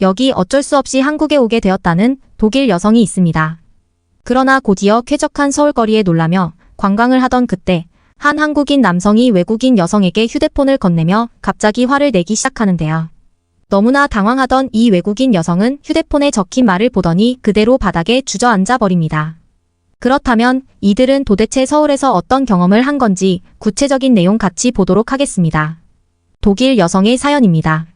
여기 어쩔 수 없이 한국에 오게 되었다는 독일 여성이 있습니다. 그러나 곧이어 쾌적한 서울거리에 놀라며 관광을 하던 그때 한 한국인 남성이 외국인 여성에게 휴대폰을 건네며 갑자기 화를 내기 시작하는데요. 너무나 당황하던 이 외국인 여성은 휴대폰에 적힌 말을 보더니 그대로 바닥에 주저앉아 버립니다. 그렇다면 이들은 도대체 서울에서 어떤 경험을 한 건지 구체적인 내용 같이 보도록 하겠습니다. 독일 여성의 사연입니다.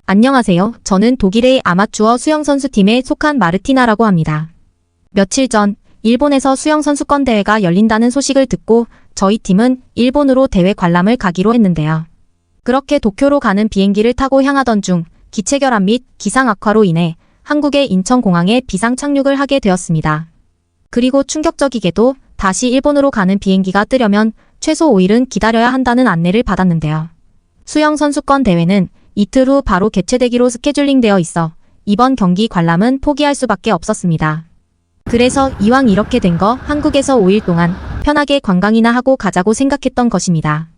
안녕하세요. 저는 독일의 아마추어 수영선수팀에 속한 마르티나라고 합니다. 며칠 전 일본에서 수영선수권 대회가 열린다는 소식을 듣고 저희 팀은 일본으로 대회 관람을 가기로 했는데요. 그렇게 도쿄로 가는 비행기를 타고 향하던 중 기체 결함 및 기상 악화로 인해 한국의 인천공항에 비상 착륙을 하게 되었습니다. 그리고 충격적이게도 다시 일본으로 가는 비행기가 뜨려면 최소 5일은 기다려야 한다는 안내를 받았는데요. 수영선수권 대회는 이틀 후 바로 개최되기로 스케줄링되어 있어 이번 경기 관람은 포기할 수밖에 없었습니다. 그래서 이왕 이렇게 된 거 한국에서 5일 동안 편하게 관광이나 하고 가자고 생각했던 것입니다.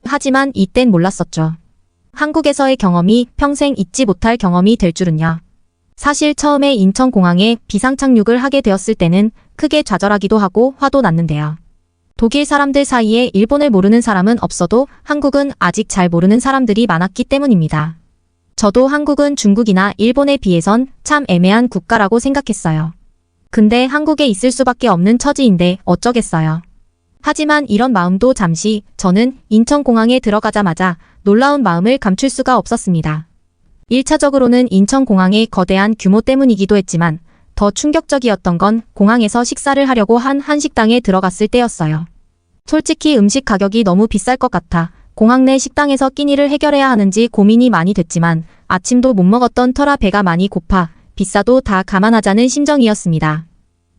하지만 이땐 몰랐었죠. 한국에서의 경험이 평생 잊지 못할 경험이 될 줄은요. 사실 처음에 인천공항에 비상착륙을 하게 되었을 때는 크게 좌절하기도 하고 화도 났는데요. 독일 사람들 사이에 일본을 모르는 사람은 없어도 한국은 아직 잘 모르는 사람들이 많았기 때문입니다. 저도 한국은 중국이나 일본에 비해선 참 애매한 국가라고 생각했어요. 근데 한국에 있을 수밖에 없는 처지인데 어쩌겠어요. 하지만 이런 마음도 잠시 저는 인천공항에 들어가자마자 놀라운 마음을 감출 수가 없었습니다. 1차적으로는 인천공항의 거대한 규모 때문이기도 했지만 더 충격적이었던 건 공항에서 식사를 하려고 한 한식당에 들어갔을 때였어요. 솔직히 음식 가격이 너무 비쌀 것 같아 공항 내 식당에서 끼니를 해결해야 하는지 고민이 많이 됐지만 아침도 못 먹었던 터라 배가 많이 고파 비싸도 다 감안하자는 심정이었습니다.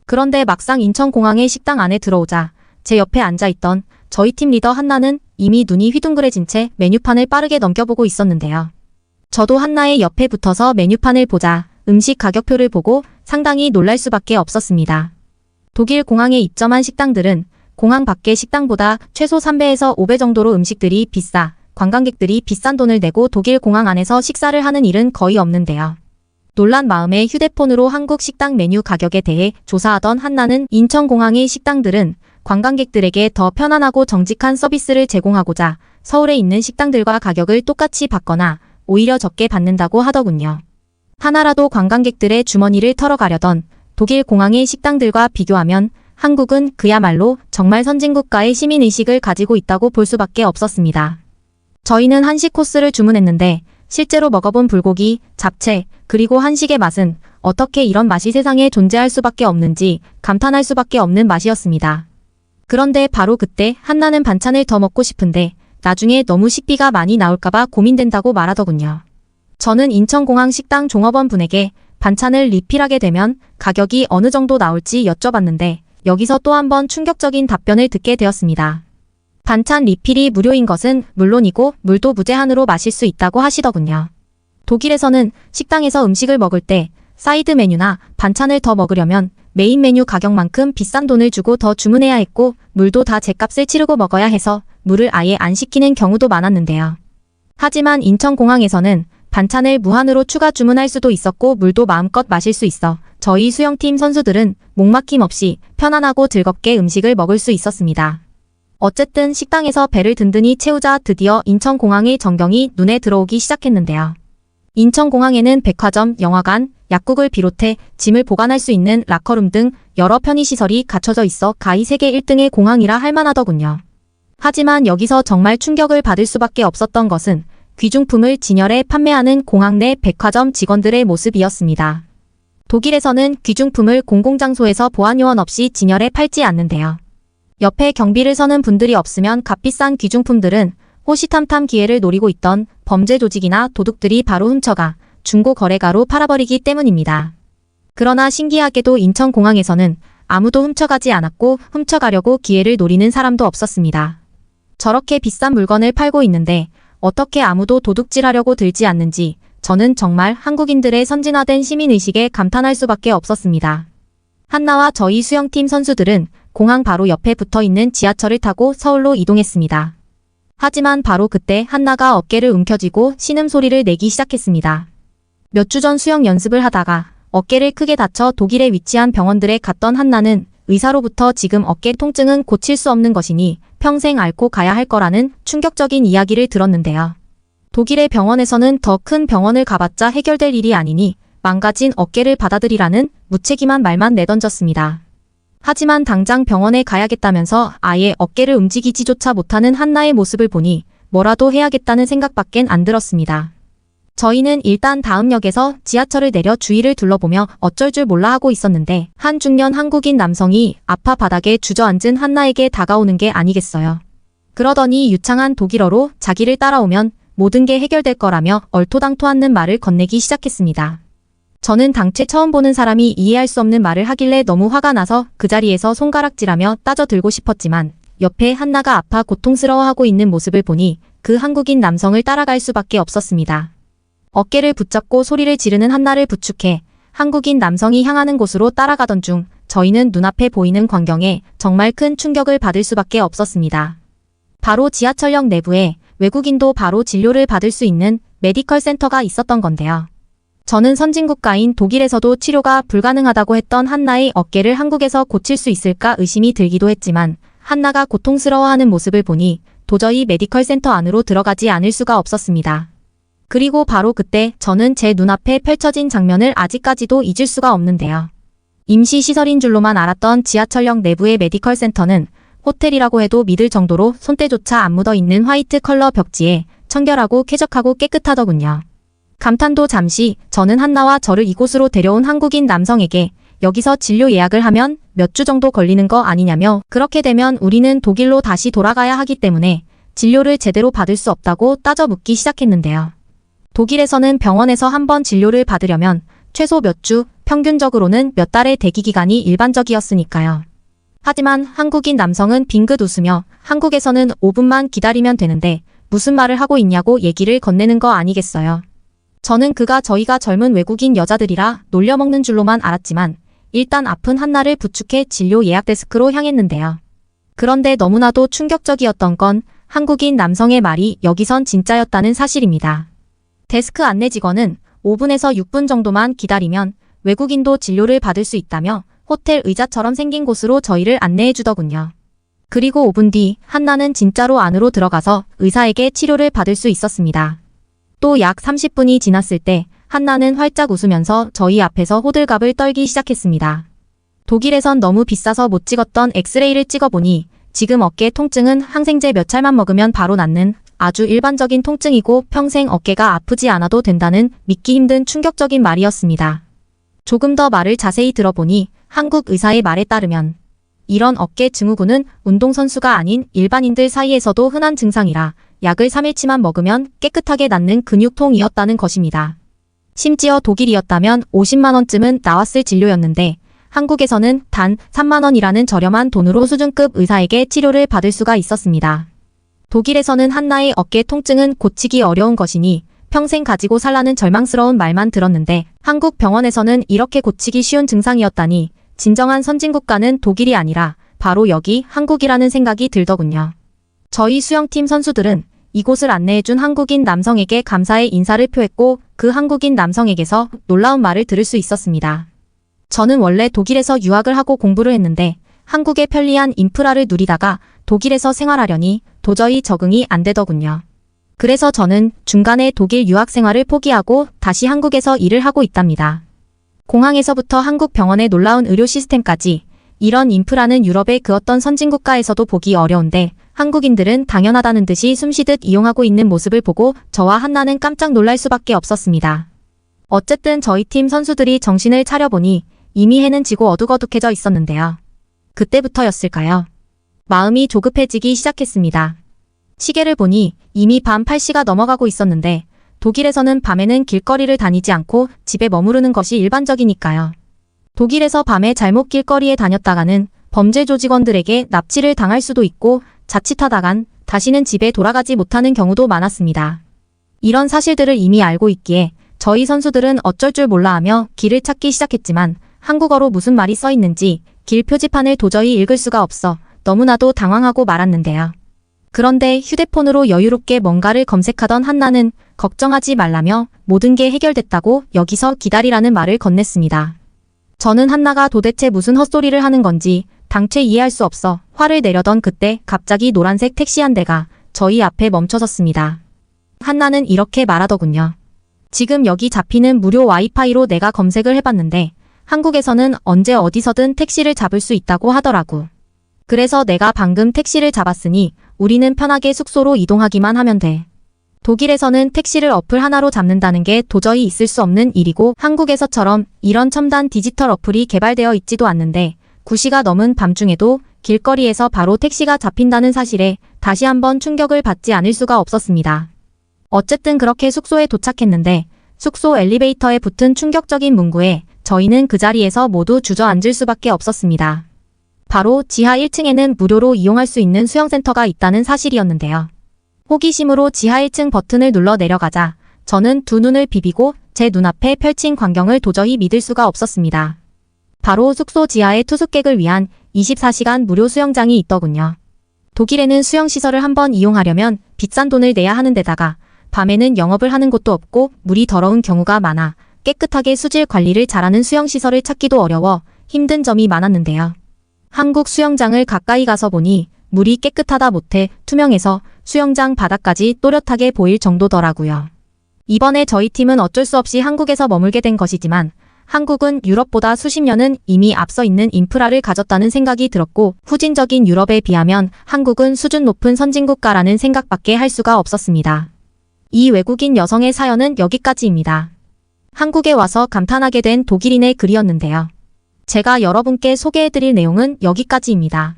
그런데 막상 인천공항의 식당 안에 들어오자 제 옆에 앉아있던 저희 팀 리더 한나는 이미 눈이 휘둥그레진 채 메뉴판을 빠르게 넘겨보고 있었는데요. 저도 한나의 옆에 붙어서 메뉴판을 보자 음식 가격표를 보고 상당히 놀랄 수밖에 없었습니다. 독일 공항에 입점한 식당들은 공항 밖의 식당보다 최소 3배에서 5배 정도로 음식들이 비싸 관광객들이 비싼 돈을 내고 독일 공항 안에서 식사를 하는 일은 거의 없는데요. 놀란 마음에 휴대폰으로 한국 식당 메뉴 가격에 대해 조사하던 한나는 인천공항의 식당들은 관광객들에게 더 편안하고 정직한 서비스를 제공하고자 서울에 있는 식당들과 가격을 똑같이 받거나 오히려 적게 받는다고 하더군요. 하나라도 관광객들의 주머니를 털어가려던 독일 공항의 식당들과 비교하면 한국은 그야말로 정말 선진국가의 시민의식을 가지고 있다고 볼 수밖에 없었습니다. 저희는 한식 코스를 주문했는데 실제로 먹어본 불고기, 잡채, 그리고 한식의 맛은 어떻게 이런 맛이 세상에 존재할 수밖에 없는지 감탄할 수밖에 없는 맛이었습니다. 그런데 바로 그때 한나는 반찬을 더 먹고 싶은데 나중에 너무 식비가 많이 나올까봐 고민된다고 말하더군요. 저는 인천공항 식당 종업원 분에게 반찬을 리필하게 되면 가격이 어느 정도 나올지 여쭤봤는데 여기서 또 한 번 충격적인 답변을 듣게 되었습니다. 반찬 리필이 무료인 것은 물론이고 물도 무제한으로 마실 수 있다고 하시더군요. 독일에서는 식당에서 음식을 먹을 때 사이드 메뉴나 반찬을 더 먹으려면 메인 메뉴 가격만큼 비싼 돈을 주고 더 주문해야 했고 물도 다 제값을 치르고 먹어야 해서 물을 아예 안 시키는 경우도 많았는데요. 하지만 인천공항에서는 반찬을 무한으로 추가 주문할 수도 있었고 물도 마음껏 마실 수 있어 저희 수영팀 선수들은 목막힘 없이 편안하고 즐겁게 음식을 먹을 수 있었습니다. 어쨌든 식당에서 배를 든든히 채우자 드디어 인천공항의 전경이 눈에 들어오기 시작했는데요. 인천공항에는 백화점, 영화관, 약국을 비롯해 짐을 보관할 수 있는 라커룸 등 여러 편의시설이 갖춰져 있어 가히 세계 1등의 공항이라 할 만하더군요. 하지만 여기서 정말 충격을 받을 수밖에 없었던 것은 귀중품을 진열해 판매하는 공항 내 백화점 직원들의 모습이었습니다. 독일에서는 귀중품을 공공장소에서 보안요원 없이 진열해 팔지 않는데요. 옆에 경비를 서는 분들이 없으면 값비싼 귀중품들은 호시탐탐 기회를 노리고 있던 범죄 조직이나 도둑들이 바로 훔쳐가 중고거래가로 팔아버리기 때문입니다. 그러나 신기하게도 인천공항에서는 아무도 훔쳐가지 않았고 훔쳐가려고 기회를 노리는 사람도 없었습니다. 저렇게 비싼 물건을 팔고 있는데 어떻게 아무도 도둑질하려고 들지 않는지 저는 정말 한국인들의 선진화된 시민의식에 감탄할 수밖에 없었습니다. 한나와 저희 수영팀 선수들은 공항 바로 옆에 붙어있는 지하철을 타고 서울로 이동했습니다. 하지만 바로 그때 한나가 어깨를 움켜쥐고 신음소리를 내기 시작했습니다. 몇 주 전 수영 연습을 하다가 어깨를 크게 다쳐 독일에 위치한 병원들에 갔던 한나는 의사로부터 지금 어깨 통증은 고칠 수 없는 것이니 평생 앓고 가야 할 거라는 충격적인 이야기를 들었는데요. 독일의 병원에서는 더 큰 병원을 가봤자 해결될 일이 아니니 망가진 어깨를 받아들이라는 무책임한 말만 내던졌습니다. 하지만 당장 병원에 가야겠다면서 아예 어깨를 움직이지조차 못하는 한나의 모습을 보니 뭐라도 해야겠다는 생각밖엔 안 들었습니다. 저희는 일단 다음 역에서 지하철을 내려 주위를 둘러보며 어쩔 줄 몰라 하고 있었는데 한 중년 한국인 남성이 아파 바닥에 주저앉은 한나에게 다가오는 게 아니겠어요. 그러더니 유창한 독일어로 자기를 따라오면 모든 게 해결될 거라며 얼토당토않는 말을 건네기 시작했습니다. 저는 당최 처음 보는 사람이 이해할 수 없는 말을 하길래 너무 화가 나서 그 자리에서 손가락질하며 따져들고 싶었지만 옆에 한나가 아파 고통스러워하고 있는 모습을 보니 그 한국인 남성을 따라갈 수밖에 없었습니다. 어깨를 붙잡고 소리를 지르는 한나를 부축해 한국인 남성이 향하는 곳으로 따라가던 중 저희는 눈앞에 보이는 광경에 정말 큰 충격을 받을 수밖에 없었습니다. 바로 지하철역 내부에 외국인도 바로 진료를 받을 수 있는 메디컬 센터가 있었던 건데요. 저는 선진국가인 독일에서도 치료가 불가능하다고 했던 한나의 어깨를 한국에서 고칠 수 있을까 의심이 들기도 했지만 한나가 고통스러워하는 모습을 보니 도저히 메디컬 센터 안으로 들어가지 않을 수가 없었습니다. 그리고 바로 그때 저는 제 눈앞에 펼쳐진 장면을 아직까지도 잊을 수가 없는데요. 임시시설인 줄로만 알았던 지하철역 내부의 메디컬 센터는 호텔이라고 해도 믿을 정도로 손때조차 안 묻어있는 화이트 컬러 벽지에 청결하고 쾌적하고 깨끗하더군요. 감탄도 잠시 저는 한나와 저를 이곳으로 데려온 한국인 남성에게 여기서 진료 예약을 하면 몇 주 정도 걸리는 거 아니냐며 그렇게 되면 우리는 독일로 다시 돌아가야 하기 때문에 진료를 제대로 받을 수 없다고 따져 묻기 시작했는데요. 독일에서는 병원에서 한번 진료를 받으려면 최소 몇 주, 평균적으로는 몇 달의 대기 기간이 일반적이었으니까요. 하지만 한국인 남성은 빙긋 웃으며 한국에서는 5분만 기다리면 되는데 무슨 말을 하고 있냐고 얘기를 건네는 거 아니겠어요. 저는 저희가 젊은 외국인 여자들이라 놀려먹는 줄로만 알았지만 일단 아픈 한나를 부축해 진료 예약 데스크로 향했는데요. 그런데 너무나도 충격적이었던 건 한국인 남성의 말이 여기선 진짜였다는 사실입니다. 데스크 안내 직원은 5분에서 6분 정도만 기다리면 외국인도 진료를 받을 수 있다며 호텔 의자처럼 생긴 곳으로 저희를 안내해 주더군요. 그리고 5분 뒤 한나는 진짜로 안으로 들어가서 의사에게 치료를 받을 수 있었습니다. 또 약 30분이 지났을 때 한나는 활짝 웃으면서 저희 앞에서 호들갑을 떨기 시작했습니다. 독일에선 너무 비싸서 못 찍었던 엑스레이를 찍어보니 지금 어깨 통증은 항생제 몇 찰만 먹으면 바로 낫는 아주 일반적인 통증이고 평생 어깨가 아프지 않아도 된다는 믿기 힘든 충격적인 말이었습니다. 조금 더 말을 자세히 들어보니 한국 의사의 말에 따르면 이런 어깨 증후군은 운동선수가 아닌 일반인들 사이에서도 흔한 증상이라 약을 3일치만 먹으면 깨끗하게 낫는 근육통이었다는 것입니다. 심지어 독일이었다면 50만 원쯤은 나왔을 진료였는데 한국에서는 단 3만 원이라는 저렴한 돈으로 수준급 의사에게 치료를 받을 수가 있었습니다. 독일에서는 한나의 어깨 통증은 고치기 어려운 것이니 평생 가지고 살라는 절망스러운 말만 들었는데 한국 병원에서는 이렇게 고치기 쉬운 증상이었다니 진정한 선진국가는 독일이 아니라 바로 여기 한국이라는 생각이 들더군요. 저희 수영팀 선수들은 이곳을 안내해준 한국인 남성에게 감사의 인사를 표했고 그 한국인 남성에게서 놀라운 말을 들을 수 있었습니다. 저는 원래 독일에서 유학을 하고 공부를 했는데 한국의 편리한 인프라를 누리다가 독일에서 생활하려니 도저히 적응이 안 되더군요. 그래서 저는 중간에 독일 유학 생활을 포기하고 다시 한국에서 일을 하고 있답니다. 공항에서부터 한국 병원의 놀라운 의료 시스템까지 이런 인프라는 유럽의 그 어떤 선진국가에서도 보기 어려운데 한국인들은 당연하다는 듯이 숨쉬듯 이용하고 있는 모습을 보고 저와 한나는 깜짝 놀랄 수밖에 없었습니다. 어쨌든 저희 팀 선수들이 정신을 차려보니 이미 해는 지고 어둑어둑해져 있었는데요. 그때부터였을까요? 마음이 조급해지기 시작했습니다. 시계를 보니 이미 밤 8시가 넘어가고 있었는데 독일에서는 밤에는 길거리를 다니지 않고 집에 머무르는 것이 일반적이니까요. 독일에서 밤에 잘못 길거리에 다녔다가는 범죄 조직원들에게 납치를 당할 수도 있고 자칫하다간 다시는 집에 돌아가지 못하는 경우도 많았습니다. 이런 사실들을 이미 알고 있기에 저희 선수들은 어쩔 줄 몰라 하며 길을 찾기 시작했지만 한국어로 무슨 말이 써 있는지 길 표지판을 도저히 읽을 수가 없어 너무나도 당황하고 말았는데요. 그런데 휴대폰으로 여유롭게 뭔가를 검색하던 한나는 걱정하지 말라며 모든 게 해결됐다고 여기서 기다리라는 말을 건넸습니다. 저는 한나가 도대체 무슨 헛소리를 하는 건지 당최 이해할 수 없어 화를 내려던 그때 갑자기 노란색 택시 한 대가 저희 앞에 멈춰섰습니다. 한나는 이렇게 말하더군요. 지금 여기 잡히는 무료 와이파이로 내가 검색을 해봤는데 한국에서는 언제 어디서든 택시를 잡을 수 있다고 하더라고. 그래서 내가 방금 택시를 잡았으니 우리는 편하게 숙소로 이동하기만 하면 돼. 독일에서는 택시를 어플 하나로 잡는다는 게 도저히 있을 수 없는 일이고 한국에서처럼 이런 첨단 디지털 어플이 개발되어 있지도 않는데 9시가 넘은 밤중에도 길거리에서 바로 택시가 잡힌다는 사실에 다시 한번 충격을 받지 않을 수가 없었습니다. 어쨌든 그렇게 숙소에 도착했는데 숙소 엘리베이터에 붙은 충격적인 문구에 저희는 그 자리에서 모두 주저앉을 수밖에 없었습니다. 바로 지하 1층에는 무료로 이용할 수 있는 수영센터가 있다는 사실이었는데요. 호기심으로 지하 1층 버튼을 눌러 내려가자 저는 두 눈을 비비고 제 눈앞에 펼친 광경을 도저히 믿을 수가 없었습니다. 바로 숙소 지하에 투숙객을 위한 24시간 무료 수영장이 있더군요. 독일에는 수영시설을 한번 이용하려면 비싼 돈을 내야 하는 데다가 밤에는 영업을 하는 곳도 없고 물이 더러운 경우가 많아 깨끗하게 수질 관리를 잘하는 수영시설을 찾기도 어려워 힘든 점이 많았는데요. 한국 수영장을 가까이 가서 보니 물이 깨끗하다 못해 투명해서 수영장 바닥까지 또렷하게 보일 정도더라고요. 이번에 저희 팀은 어쩔 수 없이 한국에서 머물게 된 것이지만 한국은 유럽보다 수십 년은 이미 앞서 있는 인프라를 가졌다는 생각이 들었고 후진적인 유럽에 비하면 한국은 수준 높은 선진국가라는 생각밖에 할 수가 없었습니다. 이 외국인 여성의 사연은 여기까지입니다. 한국에 와서 감탄하게 된 독일인의 글이었는데요. 제가 여러분께 소개해드릴 내용은 여기까지입니다.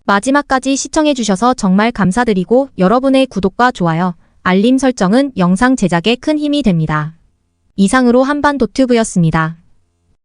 마지막까지 시청해주셔서 정말 감사드리고 여러분의 구독과 좋아요, 알림 설정은 영상 제작에 큰 힘이 됩니다. 이상으로 한반도튜브였습니다.